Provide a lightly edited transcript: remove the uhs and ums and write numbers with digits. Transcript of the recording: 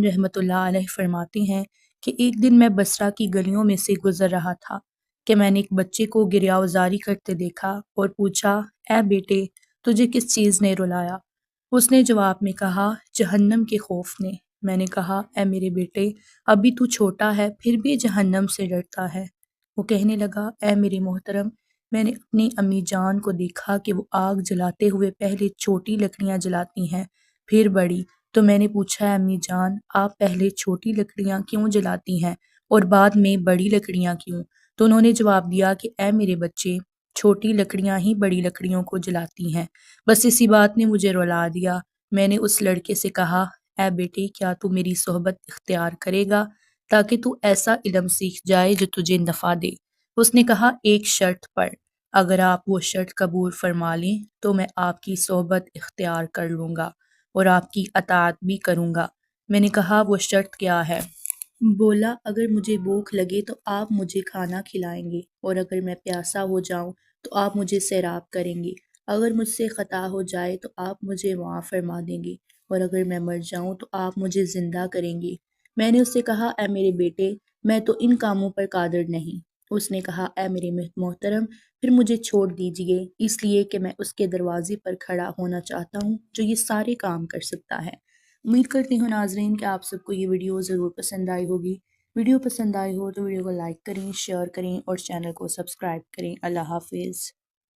रहमत अल्लाह अलैह फरमाते हैं कि एक दिन मैं बसरा की गलियों में से गुजर रहा था कि मैंने एक बच्चे को गिरयावज़ारी करते देखा और पूछा, ए बेटे, तुझे किस चीज़ ने रुलाया? उसने जवाब में कहा, जहन्नम के खौफ ने। मैंने कहा, ए मेरे बेटे, अभी तू छोटा है फिर भी जहन्नम से डरता है। वो कहने लगा, ए मेरे मोहतरम, मैंने अपनी अम्मी जान को देखा कि वो आग जलाते हुए पहले छोटी लकड़ियां जलाती हैं, फिर बड़ी। तो मैंने पूछा, अम्मी जान, आप पहले छोटी लकड़ियां क्यों जलाती हैं और बाद में बड़ी लकड़ियां क्यों? तो उन्होंने जवाब दिया कि ए मेरे बच्चे, छोटी लकड़ियां ही बड़ी लकड़ियों को जलाती हैं। बस इसी बात ने मुझे रुला दिया। मैंने उस लड़के से कहा, ए बेटे, क्या तू मेरी सोहबत इख्तियार करेगा ताकि तू ऐसा इल्म सीख जाए जो तुझे नफ़ा दे? उसने कहा, एक शर्त पर। अगर आप वो शर्त कबूल फरमा लें तो मैं आपकी सोहबत इख्तियार कर लूँगा और आपकी अताअत भी करूँगा। मैंने कहा, वो शर्त क्या है? बोला, अगर मुझे भूख लगे तो आप मुझे खाना खिलाएंगे और अगर मैं प्यासा हो जाऊं तो आप मुझे सैराब करेंगे। अगर मुझसे ख़ता हो जाए तो आप मुझे माफ़ फरमा देंगे और अगर मैं मर जाऊं तो आप मुझे ज़िंदा करेंगे। मैंने उससे कहा, ए मेरे बेटे, मैं तो इन कामों पर कादिर नहीं। उसने कहा, ए मेरे मोहतरम, फिर मुझे छोड़ दीजिए, इसलिए कि मैं उसके दरवाजे पर खड़ा होना चाहता हूँ जो ये सारे काम कर सकता है। उम्मीद करती हूँ नाजरीन कि आप सबको ये वीडियो ज़रूर पसंद आई होगी। वीडियो पसंद आई हो तो वीडियो को लाइक करें, शेयर करें और चैनल को सब्सक्राइब करें। अल्लाह हाफिज़।